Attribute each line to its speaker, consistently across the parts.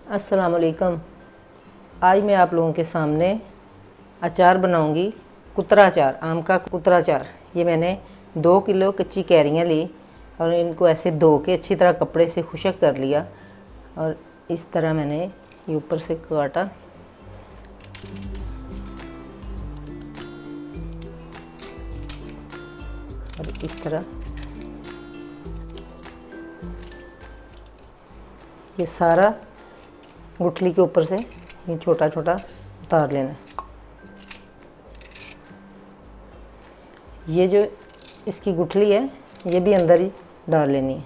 Speaker 1: अस्सलाम वालेकुम। आज मैं आप लोगों के सामने अचार बनाऊंगी, कुतरा अचार, आम का कुतरा अचार। ये मैंने 2 किलो कच्ची कैरियाँ ली और इनको ऐसे धो के अच्छी तरह कपड़े से खुशक कर लिया और इस तरह मैंने ये ऊपर से काटा। और इस तरह ये सारा गुठली के ऊपर से ये छोटा छोटा उतार लेना है। ये जो इसकी गुठली है ये भी अंदर ही डाल लेनी है।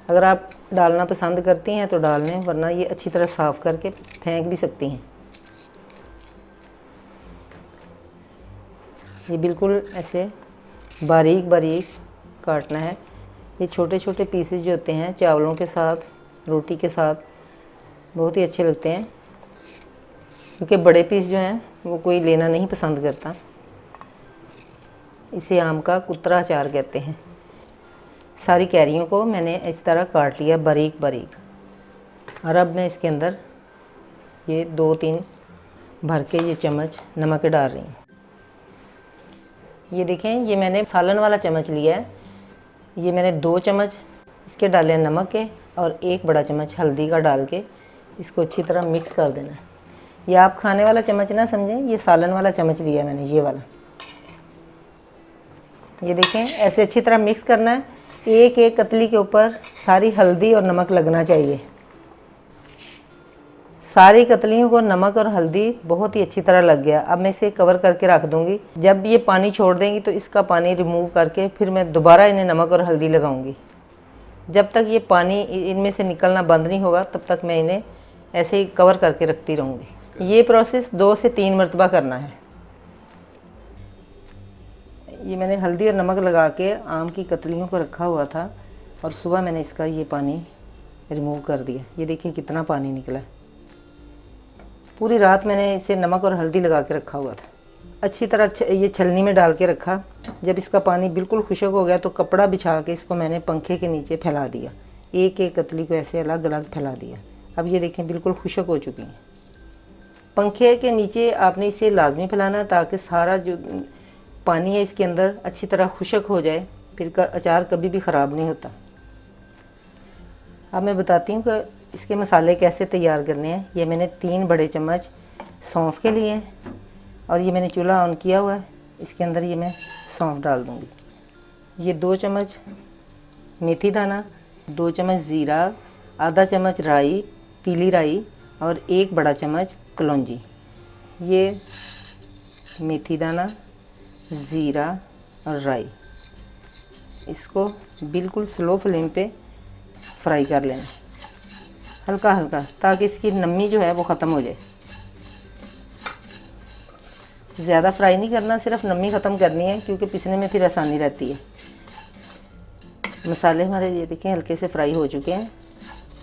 Speaker 1: अगर आप डालना पसंद करती हैं तो डाल लें, वरना ये अच्छी तरह साफ़ करके फेंक भी सकती हैं। ये बिल्कुल ऐसे बारीक बारीक काटना है। ये छोटे छोटे पीसेस जो होते हैं चावलों के साथ, रोटी के साथ बहुत ही अच्छे लगते हैं, क्योंकि बड़े पीस जो हैं वो कोई लेना नहीं पसंद करता। इसे आम का कुतरा अचार कहते हैं। सारी कैरियों को मैंने इस तरह काट लिया बारीक बारीक। और अब मैं इसके अंदर ये 2-3 भर के ये चम्मच नमक डाल रही हूँ। ये देखें, ये मैंने सालन वाला चम्मच लिया है। ये मैंने 2 चम्मच इसके डाले नमक के और 1 बड़ा चम्मच हल्दी का डाल के इसको अच्छी तरह मिक्स कर देना है। ये आप खाने वाला चम्मच ना समझें, ये सालन वाला चम्मच लिया मैंने, ये वाला। ये देखें, ऐसे अच्छी तरह मिक्स करना है। एक एक कतली के ऊपर सारी हल्दी और नमक लगना चाहिए। सारी कतलियों को नमक और हल्दी बहुत ही अच्छी तरह लग गया। अब मैं इसे कवर करके रख दूँगी। जब ये पानी छोड़ देंगी तो इसका पानी रिमूव करके फिर मैं दोबारा इन्हें नमक और हल्दी लगाऊंगी। जब तक ये पानी इनमें से निकलना बंद नहीं होगा तब तक मैं इन्हें ऐसे ही कवर करके रखती रहूँगी। ये प्रोसेस 2 से 3 मरतबा करना है। ये मैंने हल्दी और नमक लगा के आम की कतलियों को रखा हुआ था और सुबह मैंने इसका ये पानी रिमूव कर दिया। ये देखिए कितना पानी निकला है। पूरी रात मैंने इसे नमक और हल्दी लगा के रखा हुआ था। अच्छी तरह ये छलनी में डाल के रखा। जब इसका पानी बिल्कुल खुशक हो गया तो कपड़ा बिछा के इसको मैंने पंखे के नीचे फैला दिया। एक एक कतली को ऐसे अलग अलग फैला दिया। अब ये देखें बिल्कुल खुशक हो चुकी हैं। पंखे के नीचे आपने इसे लाजमी फैलाना ताकि सारा जो पानी है इसके अंदर अच्छी तरह खुशक हो जाए, फिर अचार कभी भी ख़राब नहीं होता। अब मैं बताती हूँ कि इसके मसाले कैसे तैयार करने हैं। ये मैंने 3 बड़े चम्मच सौंफ के लिए हैं और ये मैंने चूल्हा ऑन किया हुआ है। इसके अंदर ये मैं सौंफ डाल दूँगी। ये 2 चम्मच मेथी दाना, 2 चम्मच ज़ीरा, आधा चम्मच राई, पीली राई और 1 बड़ा चम्मच कलौंजी। ये मेथी दाना, ज़ीरा और राई, इसको बिल्कुल स्लो फ्लेम पे फ्राई कर लेना, हल्का हल्का, ताकि इसकी नमी जो है वो ख़त्म हो जाए। ज़्यादा फ्राई नहीं करना, सिर्फ नमी ख़त्म करनी है, क्योंकि पीसने में फिर आसानी रहती है। मसाले हमारे ये देखें हल्के से फ्राई हो चुके हैं।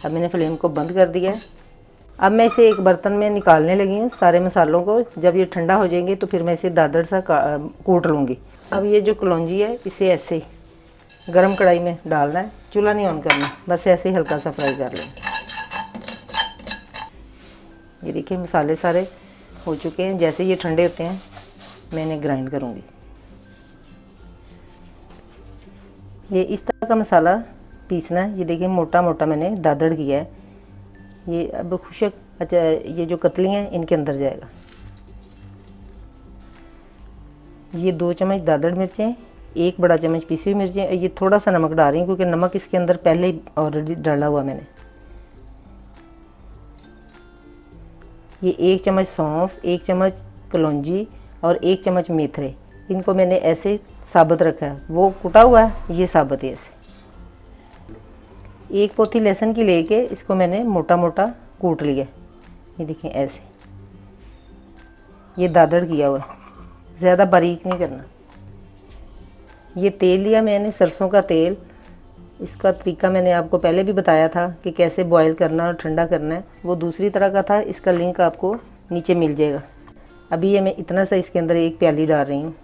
Speaker 1: अब मैंने फ्लेम को बंद कर दिया है। अब मैं इसे एक बर्तन में निकालने लगी हूँ सारे मसालों को। जब ये ठंडा हो जाएंगे तो फिर मैं इसे दादड़ सा कूट लूँगी। अब ये जो कलौंजी है इसे ऐसे ही गरम कढ़ाई में डालना है, चूल्हा नहीं ऑन करना, बस ऐसे ही हल्का सा फ्राई कर लेना। ये देखिए मसाले सारे हो चुके हैं। जैसे ये ठंडे होते हैं मैं इन्हें ग्राइंड करूँगी। ये इस तरह का मसाला पीसना है। ये देखिए मोटा मोटा मैंने दादड़ किया है। ये अब खुशक ये जो कतली हैं इनके अंदर जाएगा। ये 2 चम्मच दादड़ मिर्चें, 1 बड़ा चम्मच पिसी हुई मिर्चें। ये थोड़ा सा नमक डाल रही हूँ क्योंकि नमक इसके अंदर पहले ही ऑलरेडी डाला हुआ मैंने। ये 1 चम्मच सौंफ, 1 चम्मच कलौंजी और 1 चम्मच मेथरे, इनको मैंने ऐसे साबुत रखा है। वो कुटा हुआ है, ये साबुत है ऐसे। 1 पोथी लहसुन की लेके इसको मैंने मोटा मोटा कूट लिया। ये देखें ऐसे, ये दादड़ किया हुआ है, ज़्यादा बारीक नहीं करना। ये तेल लिया मैंने सरसों का तेल। इसका तरीका मैंने आपको पहले भी बताया था कि कैसे बॉईल करना और ठंडा करना है, वो दूसरी तरह का था। इसका लिंक आपको नीचे मिल जाएगा। अभी ये मैं इतना सा इसके अंदर 1 प्याली डाल रही हूँ।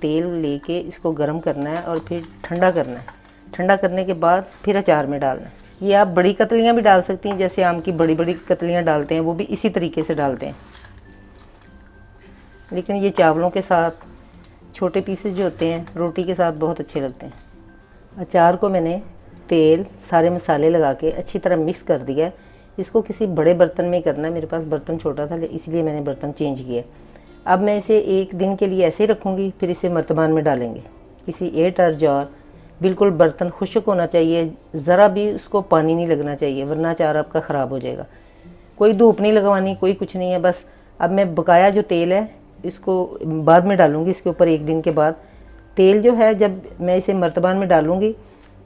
Speaker 1: तेल लेके इसको गर्म करना है और फिर ठंडा करना है। ठंडा करने के बाद फिर अचार में डालना है। ये आप बड़ी कतलियाँ भी डाल सकती हैं, जैसे आम की बड़ी बड़ी कतलियाँ डालते हैं वो भी इसी तरीके से डालते हैं। लेकिन ये चावलों के साथ छोटे पीसेस जो होते हैं रोटी के साथ बहुत अच्छे लगते हैं। अचार को मैंने तेल सारे मसाले लगा के अच्छी तरह मिक्स कर दिया है। इसको किसी बड़े बर्तन में करना है, मेरे पास बर्तन छोटा था इसलिए मैंने बर्तन चेंज किया। अब मैं इसे 1 दिन के लिए ऐसे ही रखूँगी, फिर इसे मर्तबान में डालेंगे किसी एयरटाइट जार। बिल्कुल बर्तन खुश्क होना चाहिए, ज़रा भी उसको पानी नहीं लगना चाहिए, वरना अचार आपका ख़राब हो जाएगा। कोई धूप नहीं लगवानी, कोई कुछ नहीं है। बस अब मैं बकाया जो तेल है इसको बाद में डालूँगी, इसके ऊपर 1 दिन के बाद। तेल जो है जब मैं इसे मर्तबान में डालूँगी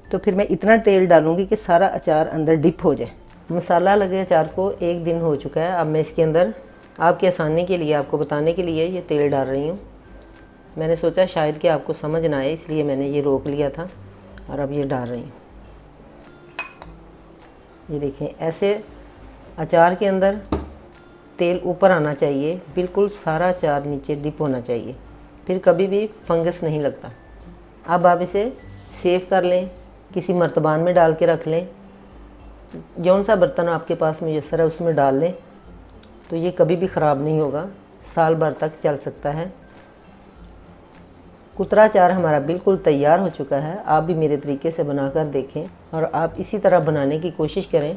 Speaker 1: तो फिर मैं इतना तेल डालूँगी कि सारा अचार अंदर डिप हो जाए। मसाला लगे अचार को 1 दिन हो चुका है। अब मैं इसके अंदर आपकी आसानी के लिए, आपको बताने के लिए ये तेल डाल रही हूँ। मैंने सोचा शायद कि आपको समझ ना आए, इसलिए मैंने ये रोक लिया था और अब ये डाल रही हूँ। ये देखें, ऐसे अचार के अंदर तेल ऊपर आना चाहिए, बिल्कुल सारा अचार नीचे डिप होना चाहिए, फिर कभी भी फंगस नहीं लगता। अब आप इसे सेव कर लें, किसी मर्तबान में डाल के रख लें, जौन सा बर्तन आपके पास मुयस्सर है उसमें डाल लें, तो ये कभी भी ख़राब नहीं होगा, साल भर तक चल सकता है। कुतरा अचार हमारा बिल्कुल तैयार हो चुका है। आप भी मेरे तरीके से बनाकर देखें और आप इसी तरह बनाने की कोशिश करें।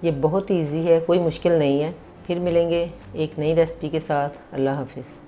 Speaker 1: ये बहुत ईजी है, कोई मुश्किल नहीं है। फिर मिलेंगे एक नई रेसिपी के साथ। अल्लाह हाफ़िज़।